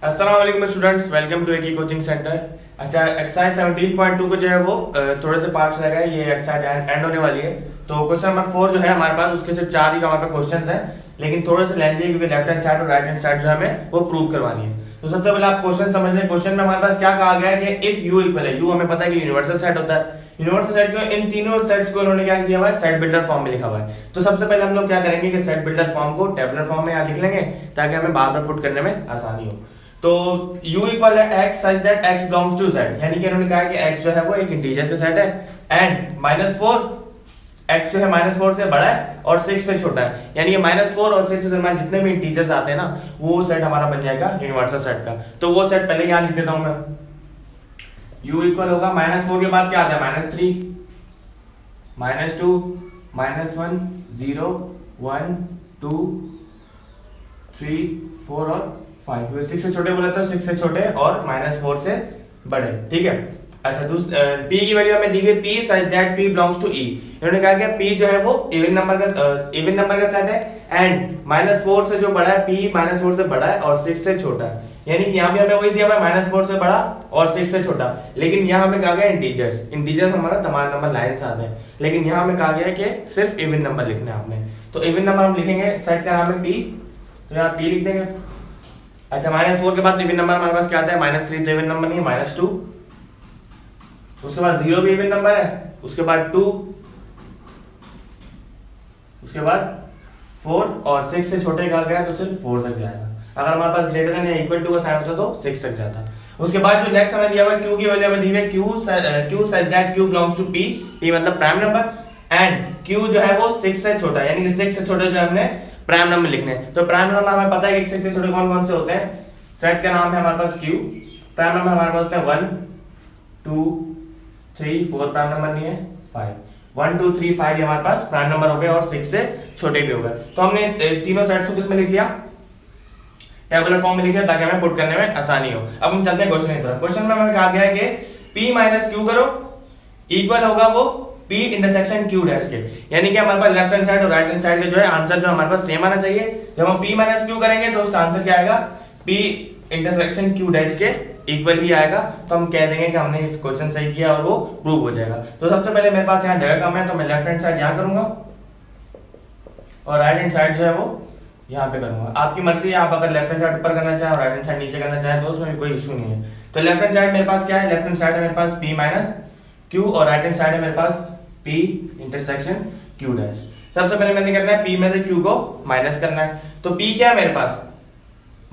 अस्सलाम वालेकुम students, welcome to एकी कोचिंग सेंटर। अच्छा, एक्सरसाइज 17.2 को जो है वो थोड़े से पार्ट्स रह गए, ये एक्सरसाइज एंड होने वाली है। तो क्वेश्चन नंबर 4 जो है हमारे पास, उसके सिर्फ 4 ही हमारे पास क्वेश्चन है, लेकिन थोड़े से लेंथी है क्योंकि लेफ्ट हैंड साइड और राइट हैंड साइड जो हमें वो प्रूव करवानी है। तो सबसे पहले आप क्वेश्चन समझ लें। क्वेश्चन में हमारे पास क्या कहा गया है कि इफ यू इक्वल है, यू हमें पता है कि यूनिवर्सल सेट होता है। यूनिवर्सल सेट को इन तीनों सेट्स को उन्होंने क्या किया हुआ है, सेट बिल्डर फॉर्म में लिखा हुआ है। तो सबसे पहले हम लोग क्या करेंगे कि सेट बिल्डर फॉर्म को टेबुलर फॉर्म में यहाँ लिख लेंगे ताकि हमें बार बार पुट करने में आसानी हो। तो u इक्वल है x such that x belongs to z, यानी कि उन्होंने कहा कि x जो है वो एक इंटीजर्स का सेट है एंड -4 x जो है -4 से बड़ा है और 6 से छोटा है, यानी कि -4 और 6 से दरमियान जितने भी इंटीजर्स आते हैं ना, वो सेट हमारा बन जाएगा यूनिवर्सल सेट का। तो वो सेट पहले यहां लिख देता हूं मैं। u इक्वल होगा -4 के बाद क्या आता है, -3 -2 -1 0 1 2 3 4 और 5। 6 से छोटे बोला तो 6 से छोटे और -4 से बड़े, ठीक है। अच्छा, p की वैल्यू हमें दी हुई p such that p belongs to e। इन्होंने कहा कि p जो है वो इवन नंबर का सेट है एंड -4 से जो बड़ा है, p -4 से बड़ा है और 6 से छोटा है, यानी कि यहाँ भी हमें वही दिया हुआ है, -4 से बड़ा और 6 से छोटा। लेकिन यहाँ हमें कहा गया इंटीजर्स हमारा तमाम नंबर लाइन से आते हैं, लेकिन यहाँ हमें कहा गया है कि सिर्फ इवन नंबर लिखना है आपने। तो इवन नंबर हम लिखेंगे, सेट का नाम है p, तो यहाँ p लिख देंगे। अच्छा, -4 के बाद इवन नंबर हमारे पास क्या आता है, -3 तो इवन नंबर नहीं है, -2, उसके बाद 0 भी इवन नंबर है, उसके बाद 2, उसके बाद 4 और 6 से छोटे का गया तो सिर्फ 4 तक जाएगा। अगर हमारे पास ग्रेटर देन या इक्वल टू का साइन होता तो 6 तक जाता। उसके बाद जो नेक्स्ट हमें दिया हुआ है, q की वैल्यू हमें दी हुई है q such that q belongs to p, p मतलब प्राइम नंबर एंड q जो है वो 6 से छोटा है, यानी कि 6 से छोटे जो हमने प्राइम नंबर लिखने हैं। तो प्राइम नंबर हमें पता है कि 6 से छोटे कौन कौन से होते हैं। सेट का नाम है हमारे पास q, प्राइम नंबर हमारे पास होते हैं 1 2 3 4 प्राइम नंबर नहीं है 5, 1 2 3 5 ये हमारे पास प्राइम नंबर हो गए और 6 से छोटे भी हो गए। तो हमने तीनों सेट्स को किसमें लिख लिया, टेबुलर फॉर्म में लिख लिया ताकि हमें पुट करने में आसानी हो। अब हम चलते हैं क्वेश्चन की तरफ। क्वेश्चन में हमें कहा गया है कि p माइनस q करो इक्वल होगा वो p इंटरसेक्शन q डैश के, यानी कि हमारे पास लेफ्ट हैंड साइड और राइट हैंड साइड का जो है आंसर जो हमारे पास सेम आना चाहिए। जब हम p माइनस q करेंगे तो उसका आंसर क्या आएगा, p इंटरसेक्शन q डैश के इक्वल ही आएगा। तो हम कह देंगे कि हमने इस क्वेश्चन सही किया और वो प्रूव हो जाएगा। तो सबसे पहले मेरे पास यहाँ जगह कम है तो मैं लेफ्ट हैंड साइड यहाँ करूंगा और राइट हैंड साइड जो है वो यहाँ पे करूंगा। आपकी मर्जी है, आप अगर लेफ्ट हैंड साइड ऊपर करना चाहे और राइट हैंड साइड नीचे करना चाहे तो उसमें कोई इशू नहीं है। तो लेफ्ट हैंड साइड मेरे पास क्या है, लेफ्ट हैंड साइड है मेरे पास p माइनस q और राइट हैंड साइड है मेरे पास p इंटरसेक्शन q डैश। सबसे पहले मैंने करना है p में से q को माइनस करना है। तो p क्या है मेरे पास,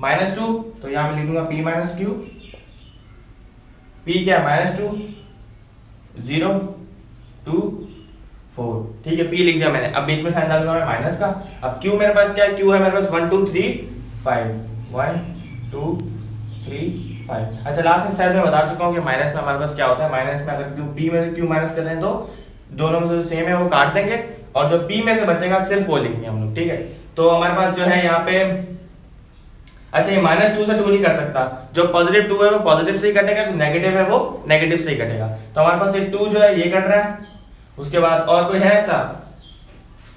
-2, तो यहाँ मैं लिख दूंगा p माइनस q। p क्या है, -2 0 2 4, ठीक है, p लिख दिया मैंने। अब बीच में साइन डाल दूंगा मैं माइनस का। अब q मेरे पास क्या है, q है मेरे पास 1 2 3 5, 1 2 3 5। अच्छा, लास्ट में शायद मैं बता चुका हूँ कि माइनस में हमारे पास क्या होता है। माइनस में अगर p में से q माइनस कर रहे हैं तो दोनों में से सेम है वो काट देंगे और जो p में से बचेगा सिर्फ वो लिखेंगे हम लोग, ठीक है। तो हमारे पास जो है यहाँ पे, अच्छा ये -2 से 2 नहीं कर सकता, जो पॉजिटिव 2 है वो पॉजिटिव से ही कटेगा, जो नेगेटिव है वो नेगेटिव से ही कटेगा। तो हमारे पास ये 2 जो है ये कट रहा है, उसके बाद और कोई है ऐसा,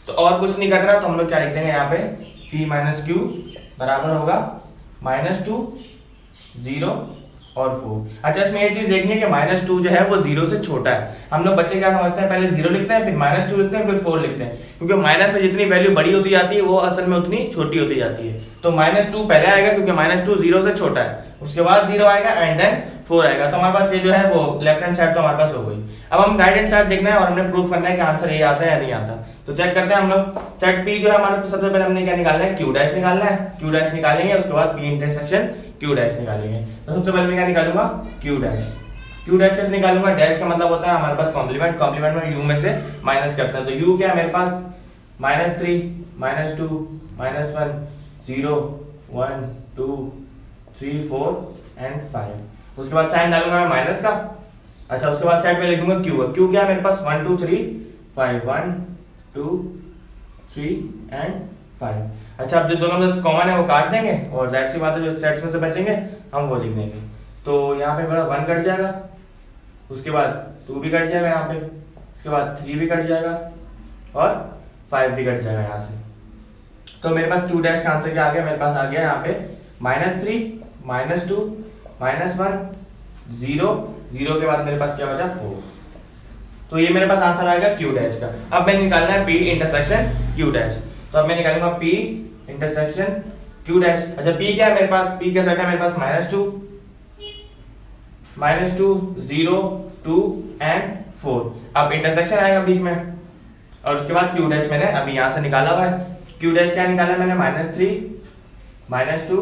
तो और कुछ नहीं कट रहा, तो हम लोग क्या लिख देंगे यहाँ पे, p माइनस q बराबर होगा -2 0 और 4। अच्छा, इसमें ये चीज देखनी है कि -2 जो है वो 0 से छोटा है। हम लोग बच्चे क्या समझते हैं, पहले 0 लिखते हैं फिर -2 लिखते हैं फिर 4 लिखते हैं, क्योंकि माइनस में जितनी वैल्यू बड़ी होती जाती है वो असल में उतनी छोटी होती जाती है। तो -2 पहले आएगा क्योंकि -2 0 से छोटा है, उसके बाद 0 आएगा एंड देन 4 आएगा। तो हमारे पास ये जो है वो लेफ्ट हैंड साइड तो हमारे पास हो गई। अब हम राइट हैंड साइड देखना है और हमने प्रूफ करना है कि आंसर ये आता है या नहीं आता। तो चेक करते हैं हम लोग। सेट p जो है हमारे सबसे पहले हमने क्या निकालना है, q डैश निकालना है। q डैश निकालेंगे, उसके बाद p इंटरसेक्शन q डैश निकालेंगे। तो सबसे पहले मैं क्या निकालूंगा, q डैश। q डैश कैसे निकालूंगा, डैश का मतलब होता है हमारे पास कॉम्प्लीमेंट, कॉम्प्लीमेंट में u में से माइनस करते हैं। तो u क्या है मेरे पास, -3 -2 -1 0 1 2 3 4 एंड 5। उसके बाद साइन डालूंगा मैं माइनस का। अच्छा, उसके बाद साइड पे लिखूंगा q। q क्या है मेरे पास, 1 2 3 5 1 2 3 एंड 5। अच्छा, अब जो दोनों में कॉमन है वो काट देंगे और जाहिर सी बात है जो सेट्स में से बचेंगे हम वो लिख देंगे। तो यहाँ पे मेरा 1 कट जाएगा, उसके बाद 2 भी कट जाएगा यहाँ पे, उसके बाद 3 भी कट जाएगा और 5 भी कट जाएगा यहाँ से। तो मेरे पास q डैश का आंसर क्या आ गया, मेरे पास आ गया यहाँ पे -3 -2 -1 0 0 के बाद मेरे पास क्या बचा 4। तो ये मेरे पास आंसर आएगा Q डैश का। अब मैंने निकालना है P इंटरसेक्शन Q डैश। तो अब मैं निकालूंगा P इंटरसेक्शन Q डैश। अच्छा P क्या है मेरे पास, P का सेट है मेरे पास -2 0 2 एंड 4। अब इंटरसेक्शन आएगा बीच में और उसके बाद Q डैश मैंने अभी यहां से निकाला हुआ है। Q डैश क्या निकाला मैंने -3 -2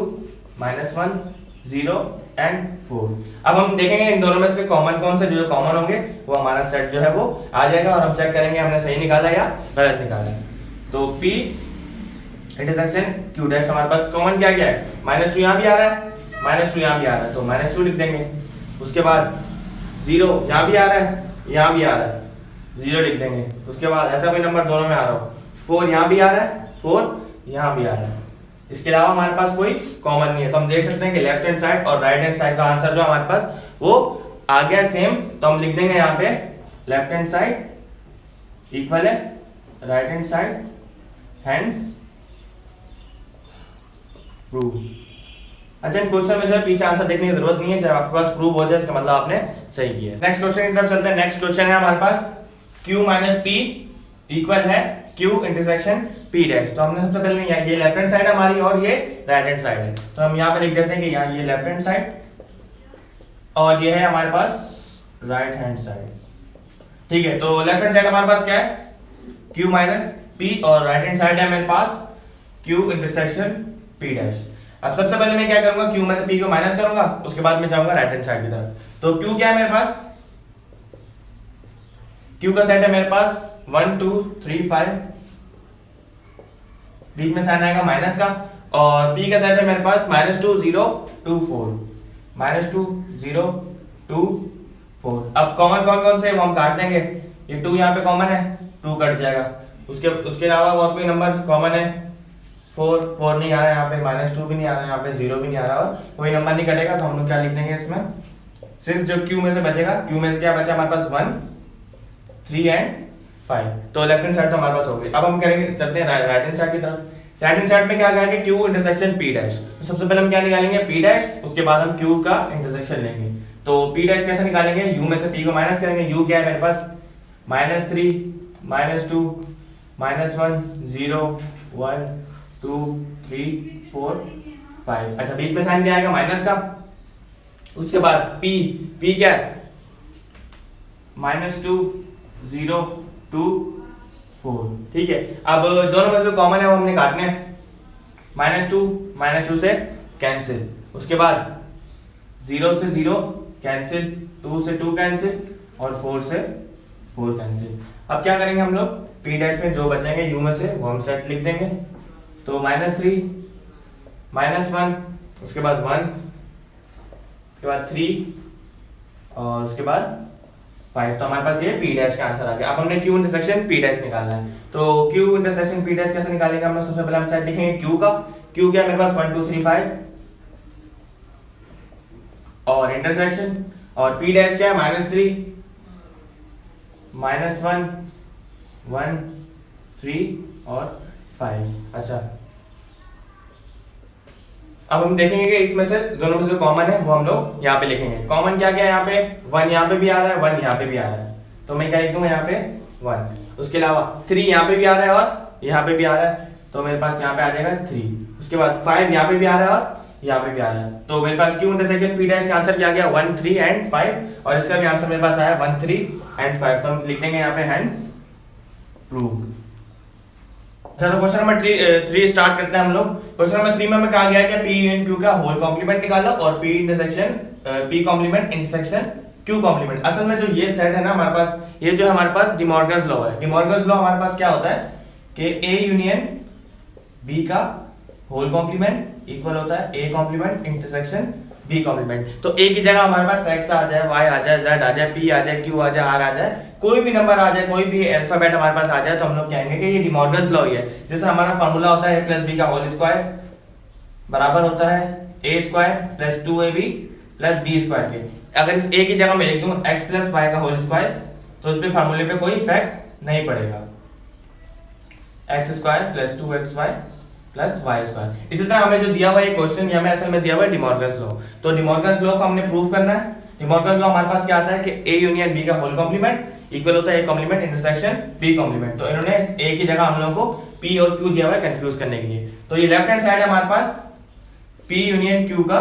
-1 0 एंड 4। अब हम देखेंगे इन दोनों में से कॉमन कौन से, जो कॉमन होंगे वो हमारा सेट जो है वो आ जाएगा और हम चेक करेंगे हमने सही निकाला या गलत निकाला है। तो P इंटरसेक्शन Q डैश हमारे पास कॉमन क्या क्या है, -2 यहाँ भी आ रहा है, -2 यहाँ भी आ रहा है तो -2 लिख देंगे। उसके बाद 0 यहाँ भी आ रहा है, यहाँ भी आ रहा है, 0 लिख देंगे। उसके बाद ऐसा कोई नंबर दोनों में आ रहा हो, 4 यहाँ भी आ रहा है, 4 यहाँ भी आ रहा है। इसके अलावा हमारे पास कोई कॉमन नहीं है। तो हम देख सकते हैं कि लेफ्ट हैंड साइड और राइट हैंड साइड का आंसर जो हमारे पास वो आ गया सेम। तो हम लिख देंगे यहाँ पे लेफ्ट हैंड साइड इक्वल है right hand side, hands prove. अच्छा इन क्वेश्चन में जो है पीछे आंसर देखने की जरूरत नहीं है, जब आपके पास प्रूव हो जाए इसका मतलब आपने सही किया। नेक्स्ट क्वेश्चन की तरफ चलते हैं। नेक्स्ट क्वेश्चन है हमारे पास Q - P इक्वल है Q इंटरसेक्शन P डैश। तो हमने सबसे पहले ये लेफ्ट हैंड साइड हमारी और ये राइट हैंड साइड है, तो हम यहाँ पे लिख देते हैं कि यहाँ ये लेफ्ट हैंड साइड और ये है हमारे पास राइट हैंड साइड। ठीक है, तो लेफ्ट हैंड साइड हमारे पास क्या है Q - P और राइट हैंड साइड है मेरे पास Q इंटरसेक्शन P डैश। अब सबसे पहले मैं क्या करूंगा, Q में से P को माइनस करूंगा, उसके बाद मैं जाऊंगा राइट हैंड साइड की तरफ। तो Q क्या है मेरे पास, Q का सेट है मेरे पास 1 2 3 5, बीच में साइन आएगा माइनस का, और P का सेट है मेरे पास -2 0 2 4, -2 0 2 4। अब कॉमन कौन कौन से वो हम काट देंगे, ये 2 यहाँ पे कॉमन है, 2 कट जाएगा। उसके अलावा और कोई नंबर कॉमन है, 4 नहीं आ रहा है यहाँ पे, -2 भी नहीं आ रहा है यहाँ पे, 0 भी नहीं आ रहा और कोई नंबर नहीं कटेगा। तो हम लोग क्या लिख देंगे इसमें, सिर्फ जो Q में से बचेगा, Q में से क्या बचा हमारे पास 1 3 एंड 5। तो लेफ्ट हैंड साइड तो हमारे पास हो गई। अब हम करेंगे, चलते हैं राइट हैंड साइड की तरफ। राइट हैंड साइड में क्या कहा कि Q इंटरसेक्शन P डैश। तो सबसे पहले हम क्या निकालेंगे P डैश, उसके बाद हम Q का इंटरसेक्शन लेंगे। तो P डैश कैसे निकालेंगे, U में से P को माइनस करेंगे। U क्या है मेरे पास -3 -2 -1 0 1 2 3 4 5। अच्छा बीच में साइन क्या आएगा माइनस का। उसके बाद P क्या है -2 0 2 4। ठीक है, अब दोनों में जो कॉमन है वो हमने काटने हैं। -2 से कैंसिल, उसके बाद 0 से 0 कैंसिल, 2 से 2 कैंसिल और 4 से 4 कैंसिल। अब क्या करेंगे हम लोग, P डैश में जो बचेंगे U में से वो हम सेट लिख देंगे। तो -3 -1, उसके बाद 1, उसके बाद 3 और उसके बाद 5। तो हमारे पास ये P डैश का आंसर आ गया। अब हमने Q इंटरसेक्शन P डैश निकालना है। तो Q इंटरसेक्शन P डैश कैसे निकालेंगे, हम सबसे पहले हम सेट लिखेंगे Q का। Q क्या है मेरे पास 1 2 3 5 और इंटरसेक्शन, और P डैश क्या है -3 -1 1 3 और 5। अच्छा अब हम देखेंगे कि इसमें से दोनों में से कॉमन है वो हम लोग यहाँ पे लिखेंगे। कॉमन क्या क्या है यहाँ पे, 1 यहाँ पे भी आ रहा है, 1 यहाँ पे भी आ रहा है, तो मैं क्या लिख दूंगा यहाँ पे 1। उसके अलावा 3 यहाँ पे भी आ रहा है और यहाँ पे भी आ रहा है, तो मेरे पास यहाँ पे आ जाएगा 3। उसके बाद 5 यहाँ पे भी आ रहा है और यहाँ पे भी आ रहा है, तो मेरे पास Q इंटरसेक्शन P डैश का आंसर क्या आ गया 1 3 एंड 5, और इसका भी आंसर मेरे पास आया 1 3 एंड 5। तो हम लिख देंगे यहाँ पे हैंस प्रूव। चलो क्वेश्चन नंबर 3 स्टार्ट करते हैं हम लोग। क्वेश्चन नंबर 3 में हमें कहा गया है कि P यूनियन Q का होल कॉम्प्लीमेंट निकालो और P intersection P complement intersection Q complement. असल में जो ये सेट है ना हमारे पास, ये जो हमारे पास डिमॉर्गन्स लॉ है। डिमॉर्गन्स लॉ हमारे पास क्या होता है कि A यूनियन B का होल कॉम्प्लीमेंट इक्वल होता है A complement intersection B complement. तो A की जगह हमारे पास x आ जाए, y आ जाए, z आ जाए, p आ जाए, q आ जाए, r आ जाए, कोई भी नंबर आ जाए, कोई भी अल्फाबेट हमारे पास आ जाए, तो हम लोग कहेंगे कि ये डिमॉर्गन्स लॉ ही है। जैसे हमारा फार्मूला होता है a प्लस बी का होल स्क्वायर बराबर होता है a square plus 2ab plus b square के। अगर इस a की जगह मैं लिख दूं x प्लस y का होल स्क्वायर, तो इस पे फार्मूले पे कोई इफेक्ट नहीं पड़ेगा। x square plus 2xy plus y square. इसी तरह हमें जो दिया हुआ ये क्वेश्चन ये हमें असल में दिया हुआ है डिमॉर्गन्स लॉ। तो डिमॉर्गन्स लॉ को हमने प्रूव करना है। डिमॉर्गन्स लॉ हमारे पास क्या आता है कि ए यूनियन बी का होल कॉम्प्लीमेंट इक्वल होता है A complement intersection B complement. तो इन्होंने ए की जगह हम लोगों को पी और क्यू दिया हुआ है कंफ्यूज करने के लिए। तो ये लेफ्ट हैंड साइड है हमारे पास पी यूनियन क्यू का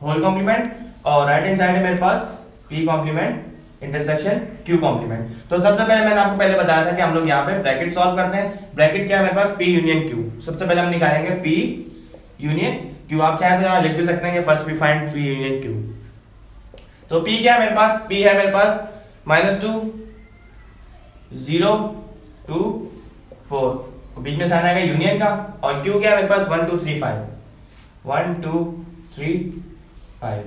होल कॉम्प्लीमेंट और राइट हैंड साइड है मेरे पास P complement intersection Q complement. तो सबसे पहले मैंने आपको पहले बताया था कि हम लोग यहाँ पे ब्रैकेट सॉल्व करते हैं। ब्रैकेट क्या है मेरे पास, पी यूनियन क्यू। सबसे पहले हम निकालेंगे पी यूनियन क्यू। आप चाहे तो यहाँ लिख भी सकते हैं कि first we find P union Q. तो पी क्या है मेरे पास, पी है मेरे पास -2 0 2 4, बीच में साइन आएगा यूनियन का। और क्यू क्या है मेरे पास 1 2 3 5 1 2 3 5।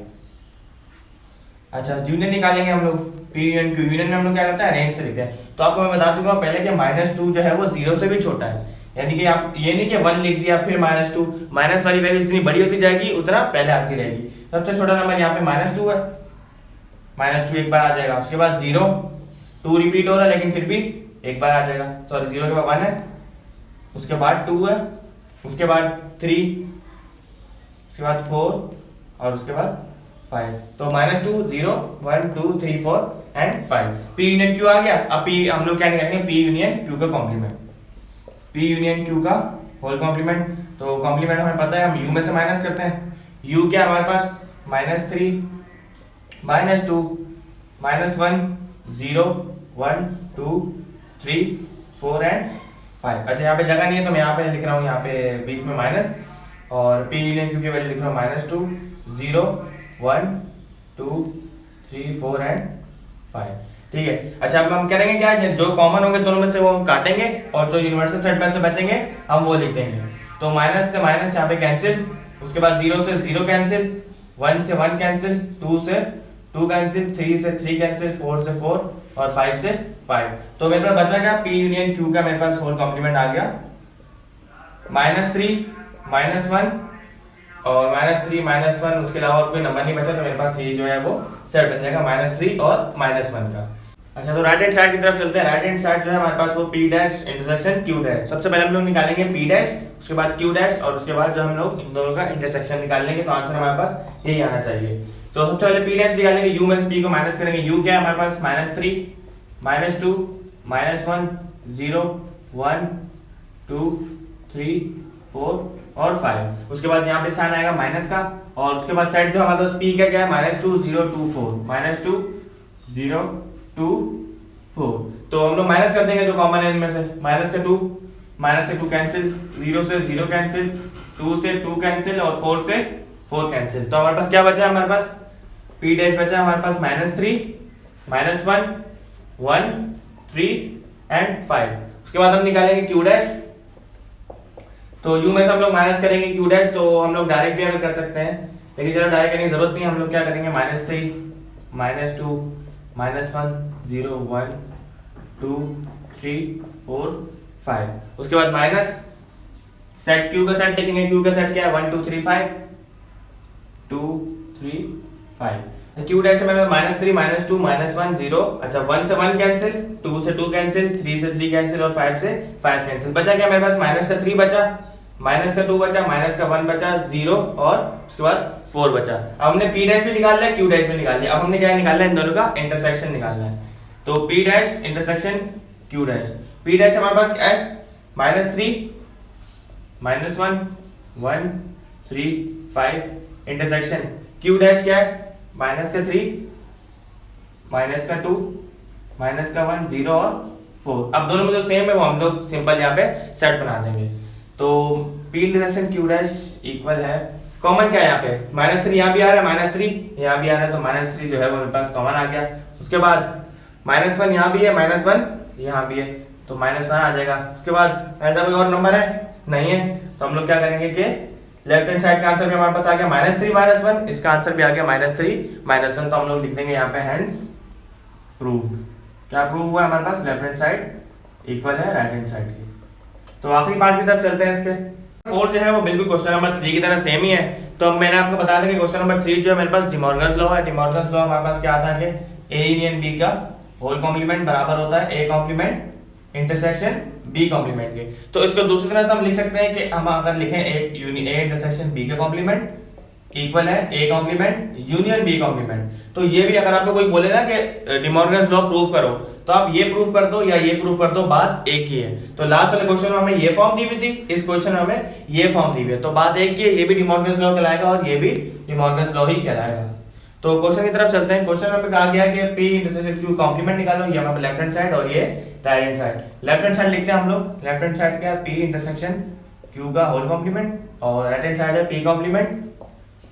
अच्छा यूनियन निकालेंगे हम लोग पी यूनियन क्यू। यूनियन में हम लोग क्या करते हैं अरेंज से लिखते हैं। तो आपको मैं बता चुका हूं पहले कि -2 जो है वो 0 से भी छोटा है, यानी कि आप ये नहीं कि 1 लिख दिया फिर -2, माइनस वाली वैल्यू जितनी बड़ी होती जाएगी उतना पहले आती रहेगी। सबसे छोटा नंबर यहाँ पे -2 है, -2 एक बार आ जाएगा। उसके बाद 0 2 रिपीट हो रहा है लेकिन फिर भी एक बार आ जाएगा, सॉरी 0 के बाद 1 है, उसके बाद 2 है, उसके बाद 3, उसके बाद 4 और उसके बाद 5। तो -2 0 1 2 3 4 एंड 5। पी यूनियन क्यू आ गया। अब पी हम लोग क्या निकालेंगे, पी यूनियन क्यू का कॉम्प्लीमेंट, पी यूनियन क्यू का होल कॉम्प्लीमेंट। तो कॉम्प्लीमेंट हमें पता है, हम यू में से माइनस करते हैं। यू क्या हमारे पास -3 -2 -1 0 1 2 3 4 एंड 5। अच्छा यहाँ पे जगह नहीं है तो मैं यहाँ पे लिख रहा हूँ, यहाँ पे बीच में माइनस, और पी यूनियन क्यू की वैल्यू लिख रहा हूँ -2 0 1 2 3 4 एंड 5। ठीक है। अच्छा अब हम करेंगे क्या, जो कॉमन होंगे दोनों में से वो हम काटेंगे और जो यूनिवर्सल सेट में से बचेंगे हम वो लिख देंगे। तो माइनस से माइनस यहाँ पे कैंसिल, उसके बाद 0 से 0 कैंसिल, 1 से 1 कैंसिल, 2 से 2 कैंसिल, 3 से 3 कैंसिल, 4 से 4 और 5 से 5। तो मेरे पास बचा क्या, पी यूनियन क्यू का मेरे पास होल कॉम्प्लीमेंट आ गया -3 -1 और -3 -1, उसके अलावा और कोई नंबर नहीं बचा। तो मेरे पास ये जो है वो सेट बन जाएगा -3 और -1 का। अच्छा तो राइट हैंड साइड की तरफ चलते हैं। राइट हैंड साइड जो है हमारे पास वो P dash intersection Q dash. सबसे पहले हम लोग निकालेंगे P डैश, उसके बाद Q डैश और उसके बाद जो हम लोग इन दोनों का इंटरसेक्शन निकाल लेंगे। तो आंसर हमारे पास यही आना चाहिए। तो सबसे पहले P डैश निकालेंगे, U में से P को माइनस करेंगे। U क्या है हमारे पास -3 -2 -1 0 1 2 3 4 और 5। उसके बाद यहाँ पे साइन आएगा माइनस का, और उसके बाद सेट जो हमारे पास P का क्या है -2 0 2 4 -2 0 2 4। तो हम लोग माइनस कर देंगे जो कॉमन है इनमें से, -2 कैंसिल, 0 से 0 कैंसिल, 2 से 2 कैंसिल और 4 से 4 कैंसिल। तो हमारे पास क्या बचा, हमारे पास P डैश बचा हमारे पास -3 -1 1 3 एंड 5। उसके बाद हम निकालेंगे Q डैश। तो U में से हम लोग माइनस करेंगे Q डैश, तो हम लोग डायरेक्ट भी हमें कर सकते हैं, लेकिन चलो डायरेक्ट करने की जरूरत नहीं है। हम लोग क्या करेंगे -3 -2 -1 0 1 2 3 4 5। उसके बाद माइनस सेट Q का सेट लिखेंगे। Q का सेट क्या है 1 2 3 5 2 3 5। Q डैश में -3 -2 -1 0। अच्छा 1 से 1 कैंसिल, 2 से 2 कैंसिल, 3 से 3 कैंसिल और 5 से 5 कैंसिल। बचा क्या मेरे पास, माइनस का 3 बचा, माइनस का 2 बचा, माइनस का 1 बचा, 0 और उसके बाद 4 बचा। अब हमने P डैश भी निकाल लिया, Q डैश भी निकाल लिया। अब हमने क्या निकालना है, इन दोनों का इंटरसेक्शन निकालना है। तो P dash intersection Q dash. P dash हमारे पास क्या है -3 -1 1 3 5 इंटरसेक्शन। Q डैश क्या है -3 -2 -1 0 और 4। अब दोनों में जो सेम है वो हम लोग सिंपल यहाँ पे सेट बना देंगे। तो P intersection Q dash equal है, कॉमन क्या है यहाँ पे -3 यहाँ भी आ रहा है, -3 यहाँ भी आ रहा है, तो -3 जो है वो मेरे पास कॉमन आ गया। उसके बाद -1 यहाँ भी है, -1 यहाँ भी है, तो -1 आ जाएगा। उसके बाद ऐसा कोई और नंबर है नहीं है, तो हम लोग क्या करेंगे कि लेफ्ट हैंड साइड का आंसर भी हमारे पास आ गया -3 -1, इसका आंसर भी आ गया -3 -1। तो हम लोग लिख देंगे यहाँ पे हेंस प्रूव्ड। क्या प्रूव हुआ हमारे पास, लेफ्ट हैंड साइड इक्वल है राइट हैंड साइड की। तो आखिरी पार्ट की तरफ चलते हैं। इसके 4 जो है वो बिल्कुल क्वेश्चन नंबर 3 की तरह सेम ही है। तो अब मैंने आपको बताया था कि क्वेश्चन नंबर 3 जो है मेरे पास डिमॉर्गन्स लॉ है। डिमॉर्गन्स लॉ हमारे पास क्या था कि ए यूनियन बी का होल कॉम्प्लीमेंट बराबर होता है A complement intersection B complement के। तो इसको दूसरी तरह से हम लिख सकते हैं कि हम अगर लिखें ए इंटरसेक्शन बी का कॉम्प्लीमेंट इक्वल है A complement union B complement. तो ये भी अगर आपको कोई बोले ना कि डी मॉर्गन्स लॉ प्रूव करो, तो आप ये प्रूव कर दो या ये प्रूव कर दो, बात एक ही है। तो लास्ट वाले क्वेश्चन में हमें ये फॉर्म दी हुई थी, इस क्वेश्चन में हमें ये फॉर्म दी हुई है, तो बात एक ही है, ये भी डी मॉर्गन्स लॉ कहलाएगा और ये भी डी मॉर्गन्स लॉ ही कहलाएगा। तो क्वेश्चन की तरफ चलते हैं। क्वेश्चन में कहा गया है कि पी इंटरसेक्शन क्यू कॉम्प्लीमेंट निकालो, ये हमारे लेफ्ट हैंड साइड और ये right hand side. Left hand side लिखते हैं हम लोग, लेफ्ट हैंड साइड क्या है, पी इंटरसेक्शन क्यू का होल कॉम्प्लीमेंट, और राइट हैंड साइड है P complement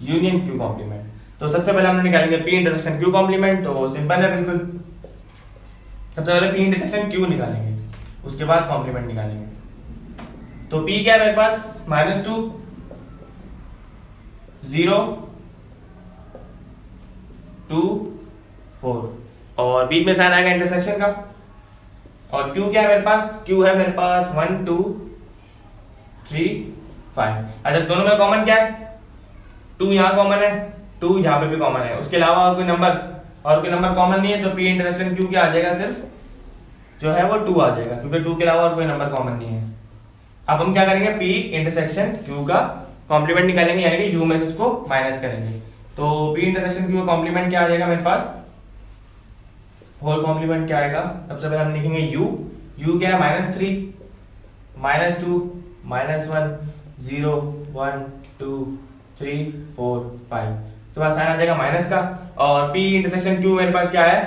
union Q complement. तो सबसे पहले हम निकालेंगे पी इंटरसेक्शन क्यू कॉम्प्लीमेंट, तो सिंपल है बिल्कुल। सबसे पहले पी इंटरसेक्शन क्यू निकालेंगे, उसके बाद कॉम्प्लीमेंट निकालेंगे। तो पी क्या है मेरे पास, -2 0 2 4, और बीच में साइन आएगा इंटरसेक्शन का। और क्यू क्या है मेरे पास, क्यू है मेरे पास 1 2 3 5। अच्छा, दोनों में कॉमन क्या है, 2 यहाँ कॉमन है, 2 यहाँ पे भी कॉमन है, उसके अलावा और कोई नंबर कॉमन नहीं है। तो पी इंटरसेक्शन क्यू क्या आ जाएगा, सिर्फ जो है वो 2 आ जाएगा, क्योंकि 2 के अलावा और कोई नंबर कॉमन नहीं है। अब हम क्या करेंगे, पी इंटरसेक्शन क्यू का कॉम्प्लीमेंट निकालेंगे, यानी कि यू में से इसको माइनस करेंगे। तो पी इंटरसेक्शन क्यू का कॉम्प्लीमेंट क्या आ जाएगा मेरे पास, होल कॉम्प्लीमेंट क्या आएगा, सबसे पहले हम लिखेंगे यू क्या है, -3 -2 -1 0 1 2 3 4 5, तो पास साइन आ जाएगा माइनस का। और पी इंटरसेक्शन क्यू मेरे पास क्या है,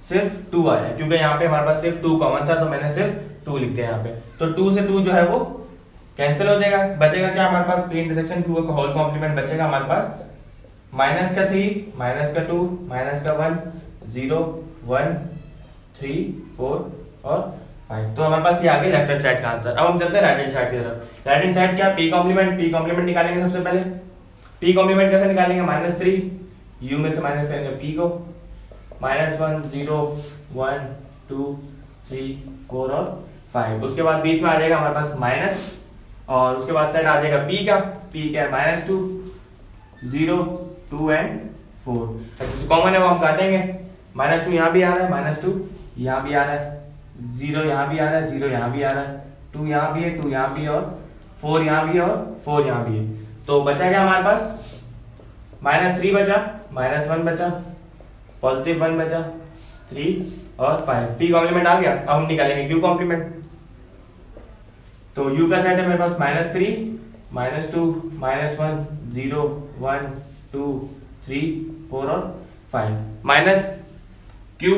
सिर्फ 2 आया, क्योंकि यहाँ पे हमारे पास सिर्फ 2 कॉमन था, तो मैंने सिर्फ 2 लिख दिया यहाँ पे। तो 2 से 2 जो है वो कैंसिल हो जाएगा, बचेगा क्या हमारे पास, पी इंटरसेक्शन क्यू का होल कॉम्प्लीमेंट बचेगा हमारे पास -3 -2 -1 0 1 3 4 और 5। तो हमारे पास ये आ गया लेफ्ट हैंड साइड का आंसर। अब हम चलते हैं राइट हैंड साइड की तरफ। राइट हैंड साइड क्या, पी कॉम्प्लीमेंट निकालेंगे सबसे पहले। पी कॉम्प्लीमेंट कैसे निकालेंगे, -3 यू में से माइनस करेंगे पी को, -1 0 1 2 3 4 और 5। उसके बाद बीच में आ जाएगा हमारे पास माइनस, और उसके बाद साइड आ जाएगा पी का, पी क्या है -2 0 2 एंड 4। अच्छा, कॉमन है वो हम काटेंगे, -2 यहाँ भी आ रहा है, -2 यहाँ भी आ रहा है, 0 यहाँ भी आ रहा है, 0 यहाँ भी आ रहा है, 2 यहाँ भी है, 2 यहाँ भी है, और 4 यहाँ भी है, और 4 यहाँ भी है। तो बचा क्या हमारे पास, -3 बचा, -1 बचा, +1 बचा, 3 और 5। पी कॉम्प्लीमेंट आ गया। अब हम निकालेंगे क्यू कॉम्प्लीमेंट। तो यू का सेट है मेरे पास -3 -2 -1 0 1 2 3 4 और 5, माइनस क्यू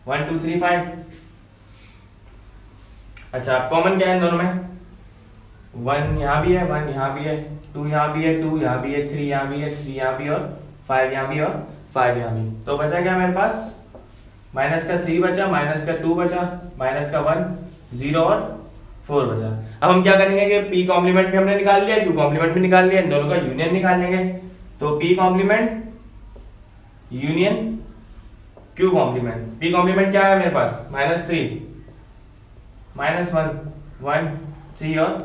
1 2 3 5। अच्छा, अब कॉमन क्या है इन दोनों में, 1 यहाँ भी है, 1 यहाँ भी है, 2 यहाँ भी है, 2 यहाँ भी है, 3 यहाँ भी है, 3 यहाँ भी है, और 5 यहाँ भी, और 5 यहाँ भी। तो बचा क्या मेरे पास, -3 बचा, -2 बचा, -1 0 और 4 बचा। अब हम क्या करेंगे कि पी कॉम्प्लीमेंट भी हमने निकाल लिया, क्यू कॉम्प्लीमेंट भी निकाल लिया, इन दोनों का यूनियन निकाल लेंगे। तो P complement union Q complement. P complement क्या है मेरे पास, -3 -1 1 3 और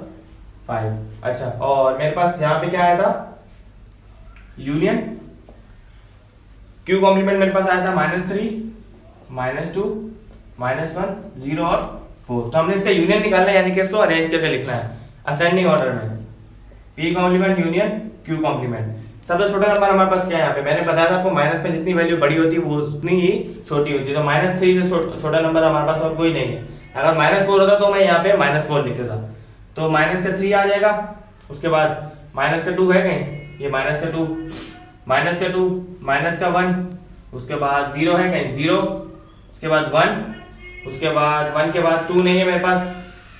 5। अच्छा, और मेरे पास यहाँ पे क्या आया था, यूनियन क्यू कॉम्प्लीमेंट मेरे पास आया था -3 -2 -1 0 और 4। तो हमने इसका यूनियन निकालना है, यानी कि इसको अरेंज करके लिखना है असेंडिंग ऑर्डर में, P complement union Q complement. सबसे छोटा नंबर हमारे पास क्या है, यहाँ पे मैंने बताया था आपको, माइनस पे जितनी वैल्यू बड़ी होती है वो उतनी ही छोटी होती है। तो -3 से छोटा नंबर हमारे पास और कोई नहीं है। अगर -4 होता तो मैं यहाँ पे -4 लिखता था। तो -3 आ जाएगा, उसके बाद -2 है कहीं, ये -2 -2 -1, उसके बाद 0 है कहीं 0, उसके बाद 1, उसके बाद 1 के बाद 2 नहीं है मेरे पास,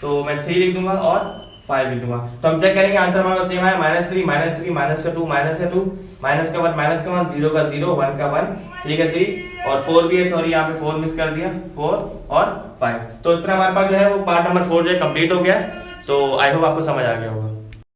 तो मैं 3 लिख दूंगा और 5 लिख दूंगा। तो हम चेक करेंगे आंसर हमारा सेम है, -3 -3 -2 -2 -1 0 का 0 1 का 1 3 का 3 और 4 भी है, सॉरी यहाँ पे 4 मिस कर दिया, 4 और 5। तो इस तरह हमारे पास जो है वो पार्ट नंबर 4 जो है कंप्लीट हो गया। तो आई होप आपको समझ आ गया होगा।